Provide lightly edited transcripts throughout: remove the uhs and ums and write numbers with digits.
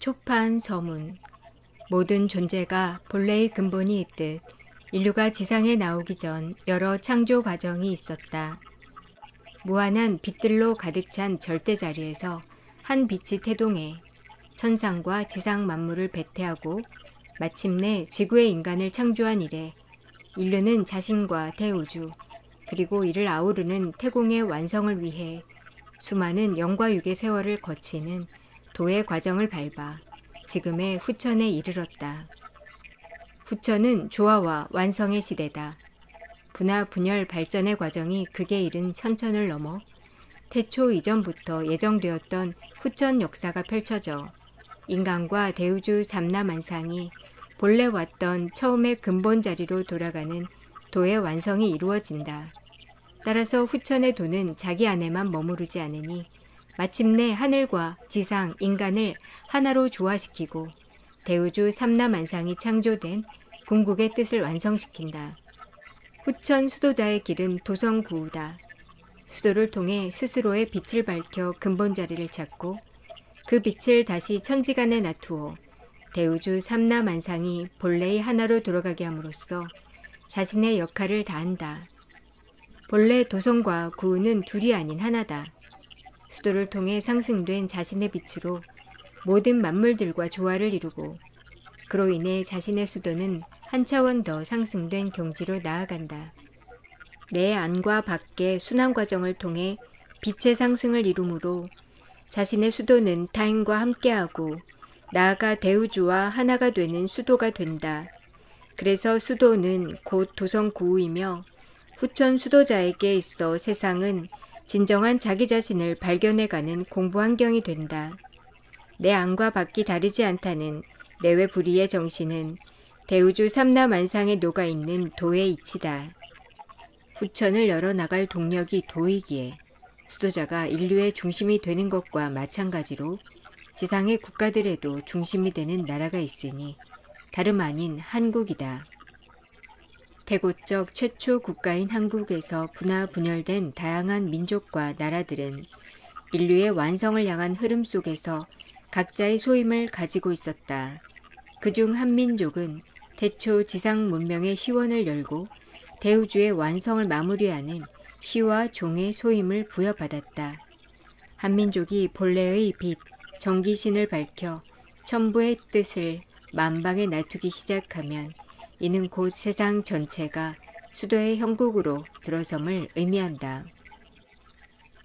초판 서문. 모든 존재가 본래의 근본이 있듯 인류가 지상에 나오기 전 여러 창조 과정이 있었다. 무한한 빛들로 가득 찬 절대 자리에서 한 빛이 태동해 천상과 지상 만물을 배태하고 마침내 지구의 인간을 창조한 이래 인류는 자신과 대우주 그리고 이를 아우르는 태공의 완성을 위해 수많은 영과 육의 세월을 거치는 도의 과정을 밟아 지금의 후천에 이르렀다. 후천은 조화와 완성의 시대다. 분화 분열 발전의 과정이 극에 이른 선천을 넘어 태초 이전부터 예정되었던 후천 역사가 펼쳐져 인간과 대우주 삼라만상이 본래 왔던 처음의 근본 자리로 돌아가는 도의 완성이 이루어진다. 따라서 후천의 도는 자기 안에만 머무르지 않으니 마침내 하늘과 지상, 인간을 하나로 조화시키고 대우주 삼라만상이 창조된 궁극의 뜻을 완성시킨다. 후천 수도자의 길은 도성구우다. 수도를 통해 스스로의 빛을 밝혀 근본 자리를 찾고 그 빛을 다시 천지간에 나투어 대우주 삼라만상이 본래의 하나로 돌아가게 함으로써 자신의 역할을 다한다. 본래 도성과 구우는 둘이 아닌 하나다. 수도를 통해 상승된 자신의 빛으로 모든 만물들과 조화를 이루고 그로 인해 자신의 수도는 한 차원 더 상승된 경지로 나아간다. 내 안과 밖의 순환 과정을 통해 빛의 상승을 이루므로 자신의 수도는 타인과 함께하고 나아가 대우주와 하나가 되는 수도가 된다. 그래서 수도는 곧 도성구우이며 후천 수도자에게 있어 세상은 진정한 자기 자신을 발견해가는 공부 환경이 된다. 내 안과 밖이 다르지 않다는 내외 불이의 정신은 대우주 삼라만상에 녹아있는 도의 이치다. 후천을 열어나갈 동력이 도이기에 수도자가 인류의 중심이 되는 것과 마찬가지로 지상의 국가들에도 중심이 되는 나라가 있으니 다름 아닌 한국이다. 태고적 최초 국가인 한국에서 분화 분열된 다양한 민족과 나라들은 인류의 완성을 향한 흐름 속에서 각자의 소임을 가지고 있었다. 그중 한민족은 태초 지상 문명의 시원을 열고 대우주의 완성을 마무리하는 시와 종의 소임을 부여받았다. 한민족이 본래의 빛, 정기신을 밝혀 천부의 뜻을 만방에 나투기 시작하면 이는 곧 세상 전체가 수도의 형국으로 들어섬을 의미한다.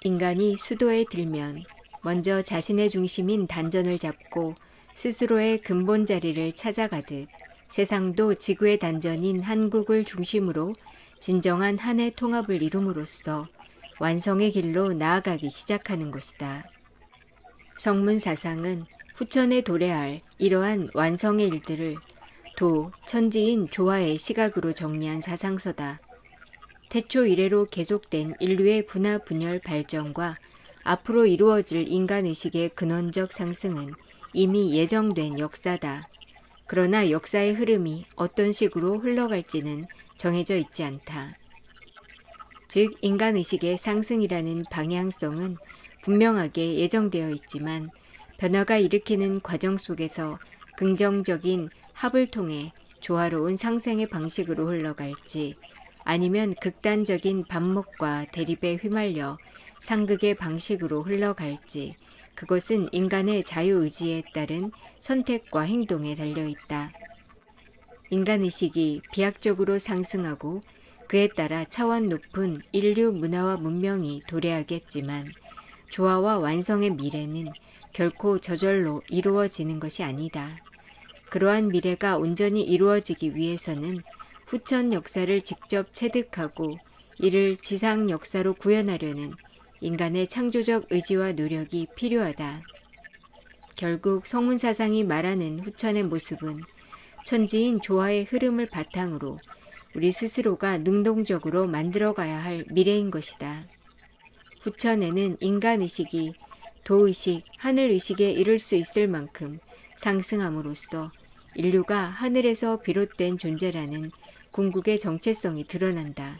인간이 수도에 들면 먼저 자신의 중심인 단전을 잡고 스스로의 근본 자리를 찾아가듯 세상도 지구의 단전인 한국을 중심으로 진정한 한의 통합을 이룸으로써 완성의 길로 나아가기 시작하는 것이다. 성문사상은 후천에 도래할 이러한 완성의 일들을 도, 천지인 조화의 시각으로 정리한 사상서다. 태초 이래로 계속된 인류의 분화 분열 발전과 앞으로 이루어질 인간의식의 근원적 상승은 이미 예정된 역사다. 그러나 역사의 흐름이 어떤 식으로 흘러갈지는 정해져 있지 않다. 즉 인간의식의 상승이라는 방향성은 분명하게 예정되어 있지만 변화가 일으키는 과정 속에서 긍정적인 합을 통해 조화로운 상생의 방식으로 흘러갈지 아니면 극단적인 반목과 대립에 휘말려 상극의 방식으로 흘러갈지 그것은 인간의 자유의지에 따른 선택과 행동에 달려있다. 인간의식이 비약적으로 상승하고 그에 따라 차원 높은 인류 문화와 문명이 도래하겠지만 조화와 완성의 미래는 결코 저절로 이루어지는 것이 아니다. 그러한 미래가 온전히 이루어지기 위해서는 후천 역사를 직접 체득하고 이를 지상 역사로 구현하려는 인간의 창조적 의지와 노력이 필요하다. 결국 성문사상이 말하는 후천의 모습은 천지인 조화의 흐름을 바탕으로 우리 스스로가 능동적으로 만들어가야 할 미래인 것이다. 후천에는 인간의식이 도의식, 하늘의식에 이를 수 있을 만큼 상승함으로써 인류가 하늘에서 비롯된 존재라는 궁극의 정체성이 드러난다.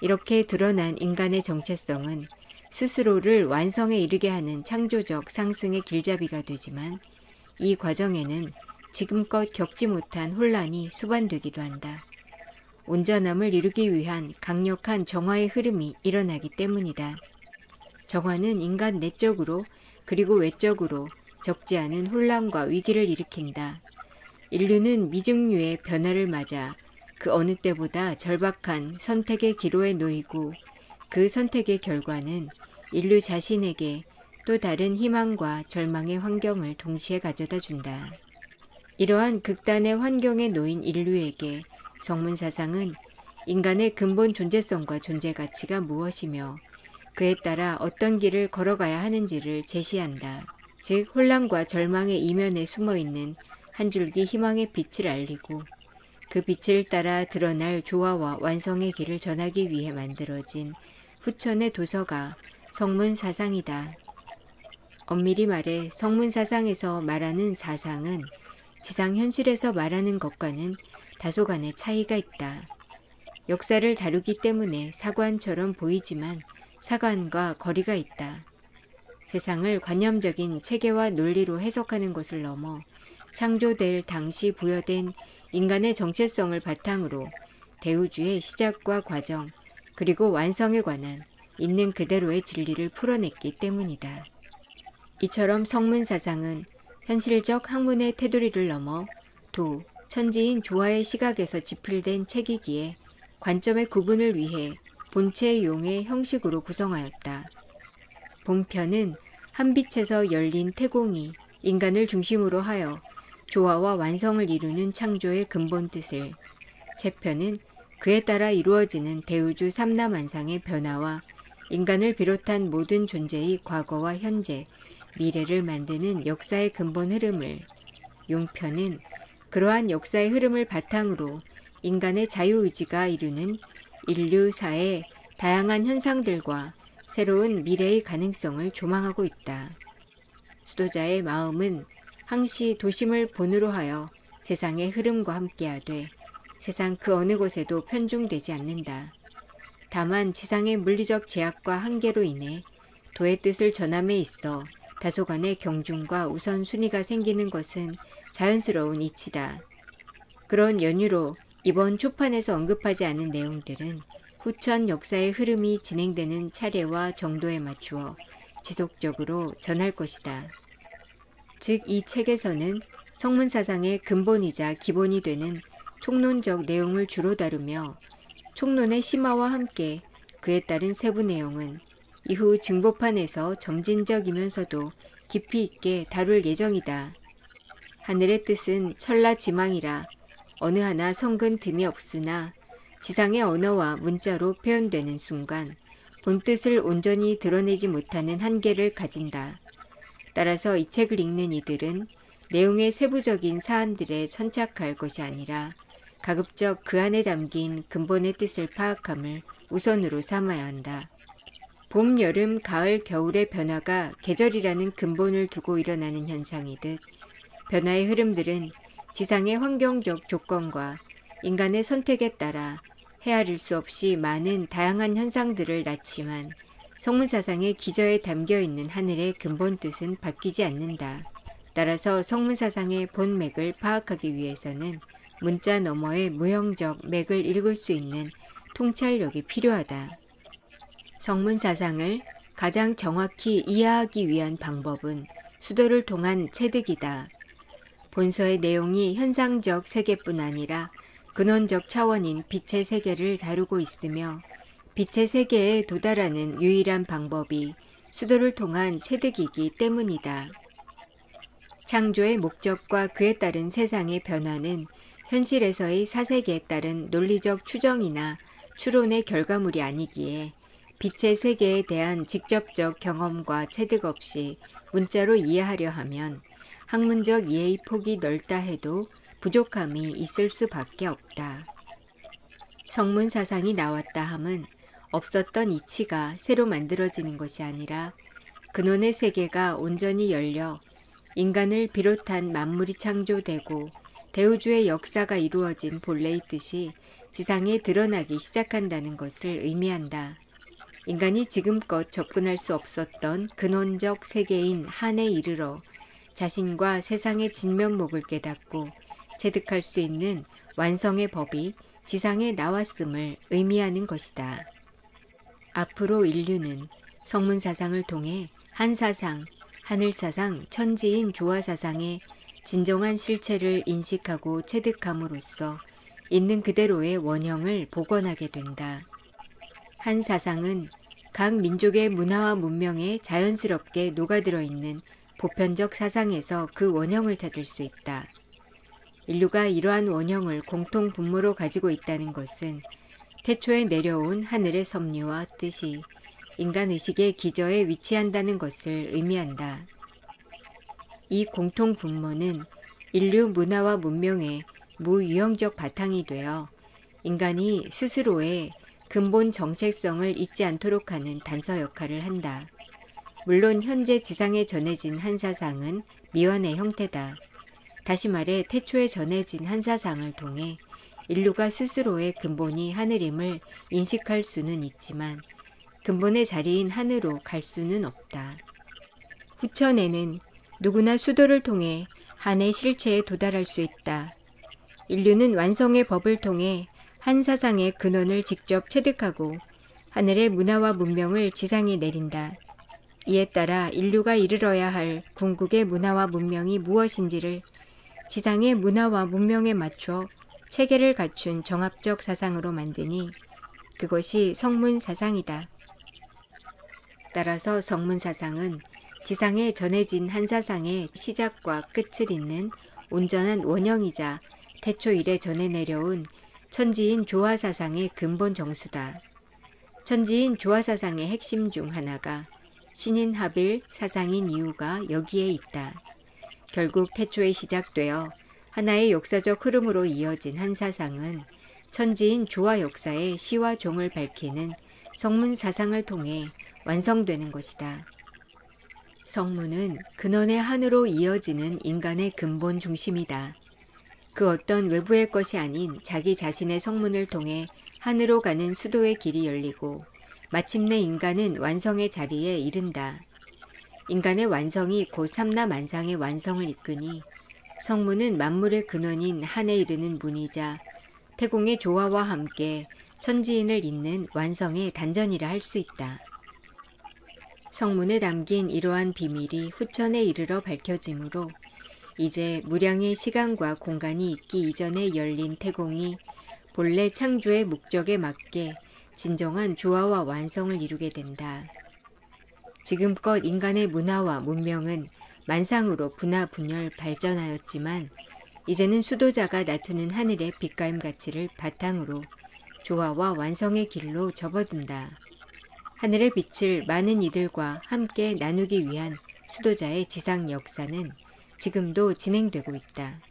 이렇게 드러난 인간의 정체성은 스스로를 완성에 이르게 하는 창조적 상승의 길잡이가 되지만 이 과정에는 지금껏 겪지 못한 혼란이 수반되기도 한다. 온전함을 이루기 위한 강력한 정화의 흐름이 일어나기 때문이다. 정화는 인간 내적으로 그리고 외적으로 적지 않은 혼란과 위기를 일으킨다. 인류는 미증류의 변화를 맞아 그 어느 때보다 절박한 선택의 기로에 놓이고 그 선택의 결과는 인류 자신에게 또 다른 희망과 절망의 환경을 동시에 가져다 준다. 이러한 극단의 환경에 놓인 인류에게 성문사상은 인간의 근본 존재성과 존재 가치가 무엇이며 그에 따라 어떤 길을 걸어가야 하는지를 제시한다. 즉 혼란과 절망의 이면에 숨어있는 한 줄기 희망의 빛을 알리고 그 빛을 따라 드러날 조화와 완성의 길을 전하기 위해 만들어진 후천의 도서가 성문사상이다. 엄밀히 말해 성문사상에서 말하는 사상은 지상현실에서 말하는 것과는 다소간의 차이가 있다. 역사를 다루기 때문에 사관처럼 보이지만 사관과 거리가 있다. 세상을 관념적인 체계와 논리로 해석하는 것을 넘어 창조될 당시 부여된 인간의 정체성을 바탕으로 대우주의 시작과 과정 그리고 완성에 관한 있는 그대로의 진리를 풀어냈기 때문이다. 이처럼 성문사상은 현실적 학문의 테두리를 넘어 천지인 조화의 시각에서 지필된 책이기에 관점의 구분을 위해 본체용의 형식으로 구성하였다. 본편은 한 빛에서 열린 태공이 인간을 중심으로 하여 조화와 완성을 이루는 창조의 근본 뜻을, 재편은 그에 따라 이루어지는 대우주 삼라만상의 변화와 인간을 비롯한 모든 존재의 과거와 현재, 미래를 만드는 역사의 근본 흐름을, 용편은 그러한 역사의 흐름을 바탕으로 인간의 자유의지가 이루는 인류사의 다양한 현상들과 새로운 미래의 가능성을 조망하고 있다. 수도자의 마음은 항시 도심을 본으로 하여 세상의 흐름과 함께하되 세상 그 어느 곳에도 편중되지 않는다. 다만 지상의 물리적 제약과 한계로 인해 도의 뜻을 전함에 있어 다소간의 경중과 우선순위가 생기는 것은 자연스러운 이치다. 그런 연유로 이번 초판에서 언급하지 않은 내용들은 후천 역사의 흐름이 진행되는 차례와 정도에 맞추어 지속적으로 전할 것이다. 즉 이 책에서는 성문사상의 근본이자 기본이 되는 총론적 내용을 주로 다루며 총론의 심화와 함께 그에 따른 세부 내용은 이후 증보판에서 점진적이면서도 깊이 있게 다룰 예정이다. 하늘의 뜻은 천라지망이라 어느 하나 성근 틈이 없으나 지상의 언어와 문자로 표현되는 순간 본뜻을 온전히 드러내지 못하는 한계를 가진다. 따라서 이 책을 읽는 이들은 내용의 세부적인 사안들에 천착할 것이 아니라 가급적 그 안에 담긴 근본의 뜻을 파악함을 우선으로 삼아야 한다. 봄, 여름, 가을, 겨울의 변화가 계절이라는 근본을 두고 일어나는 현상이듯 변화의 흐름들은 지상의 환경적 조건과 인간의 선택에 따라 헤아릴 수 없이 많은 다양한 현상들을 낳지만 성문사상의 기저에 담겨있는 하늘의 근본 뜻은 바뀌지 않는다. 따라서 성문사상의 본맥을 파악하기 위해서는 문자 너머의 무형적 맥을 읽을 수 있는 통찰력이 필요하다. 성문사상을 가장 정확히 이해하기 위한 방법은 수도를 통한 체득이다. 본서의 내용이 현상적 세계뿐 아니라 근원적 차원인 빛의 세계를 다루고 있으며 빛의 세계에 도달하는 유일한 방법이 수도를 통한 체득이기 때문이다. 창조의 목적과 그에 따른 세상의 변화는 현실에서의 사세계에 따른 논리적 추정이나 추론의 결과물이 아니기에 빛의 세계에 대한 직접적 경험과 체득 없이 문자로 이해하려 하면 학문적 이해의 폭이 넓다 해도 부족함이 있을 수밖에 없다. 성문사상이 나왔다 함은 없었던 이치가 새로 만들어지는 것이 아니라 근원의 세계가 온전히 열려 인간을 비롯한 만물이 창조되고 대우주의 역사가 이루어진 본래의 뜻이 지상에 드러나기 시작한다는 것을 의미한다. 인간이 지금껏 접근할 수 없었던 근원적 세계인 한에 이르러 자신과 세상의 진면목을 깨닫고 체득할 수 있는 완성의 법이 지상에 나왔음을 의미하는 것이다. 앞으로 인류는 성문사상을 통해 한사상, 하늘사상, 천지인 조화사상의 진정한 실체를 인식하고 체득함으로써 있는 그대로의 원형을 복원하게 된다. 한사상은 각 민족의 문화와 문명에 자연스럽게 녹아들어 있는 보편적 사상에서 그 원형을 찾을 수 있다. 인류가 이러한 원형을 공통 분모로 가지고 있다는 것은 태초에 내려온 하늘의 섭리와 뜻이 인간의식의 기저에 위치한다는 것을 의미한다. 이 공통 분모는 인류 문화와 문명의 무유형적 바탕이 되어 인간이 스스로의 근본 정체성을 잊지 않도록 하는 단서 역할을 한다. 물론 현재 지상에 전해진 한사상은 미완의 형태다. 다시 말해 태초에 전해진 한사상을 통해 인류가 스스로의 근본이 하늘임을 인식할 수는 있지만 근본의 자리인 하늘로 갈 수는 없다. 후천에는 누구나 수도를 통해 한의 실체에 도달할 수 있다. 인류는 완성의 법을 통해 한사상의 근원을 직접 체득하고 하늘의 문화와 문명을 지상에 내린다. 이에 따라 인류가 이르러야 할 궁극의 문화와 문명이 무엇인지를 지상의 문화와 문명에 맞춰 체계를 갖춘 정합적 사상으로 만드니 그것이 성문사상이다. 따라서 성문사상은 지상에 전해진 한사상의 시작과 끝을 잇는 온전한 원형이자 태초 이래 전해 내려온 천지인 조화사상의 근본 정수다. 천지인 조화사상의 핵심 중 하나가 신인 합일 사상인 이유가 여기에 있다. 결국 태초에 시작되어 하나의 역사적 흐름으로 이어진 한사상은 천지인 조화 역사의 시와 종을 밝히는 성문사상을 통해 완성되는 것이다. 성문은 근원의 한으로 이어지는 인간의 근본 중심이다. 그 어떤 외부의 것이 아닌 자기 자신의 성문을 통해 한으로 가는 수도의 길이 열리고 마침내 인간은 완성의 자리에 이른다. 인간의 완성이 곧 삼라만상의 완성을 이끄니 성문은 만물의 근원인 한에 이르는 문이자 태공의 조화와 함께 천지인을 잇는 완성의 단전이라 할 수 있다. 성문에 담긴 이러한 비밀이 후천에 이르러 밝혀지므로 이제 무량의 시간과 공간이 있기 이전에 열린 태공이 본래 창조의 목적에 맞게 진정한 조화와 완성을 이루게 된다. 지금껏 인간의 문화와 문명은 만상으로 분화 분열 발전하였지만 이제는 수도자가 나투는 하늘의 빛가임 가치를 바탕으로 조화와 완성의 길로 접어든다. 하늘의 빛을 많은 이들과 함께 나누기 위한 수도자의 지상 역사는 지금도 진행되고 있다.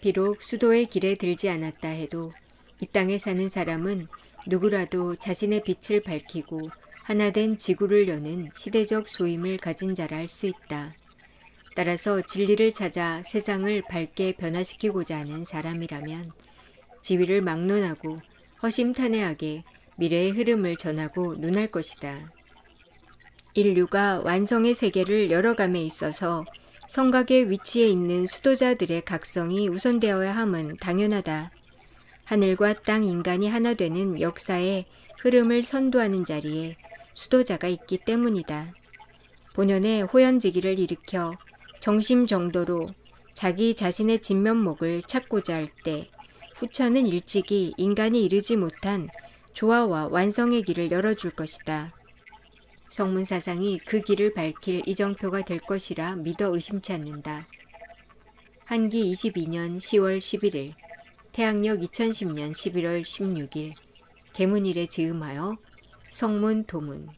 비록 수도의 길에 들지 않았다 해도 이 땅에 사는 사람은 누구라도 자신의 빛을 밝히고 하나된 지구를 여는 시대적 소임을 가진 자라 할 수 있다. 따라서 진리를 찾아 세상을 밝게 변화시키고자 하는 사람이라면 지위를 막론하고 허심탄회하게 미래의 흐름을 전하고 논할 것이다. 인류가 완성의 세계를 열어감에 있어서 성각의 위치에 있는 수도자들의 각성이 우선되어야 함은 당연하다. 하늘과 땅 인간이 하나 되는 역사의 흐름을 선도하는 자리에 수도자가 있기 때문이다. 본연의 호연지기를 일으켜 정심정도로 자기 자신의 진면목을 찾고자 할 때 후천은 일찍이 인간이 이르지 못한 조화와 완성의 길을 열어줄 것이다. 성문사상이 그 길을 밝힐 이정표가 될 것이라 믿어 의심치 않는다. 한기 22년 10월 11일, 태양력 2010년 11월 16일, 개문일에 즈음하여 성문 도문.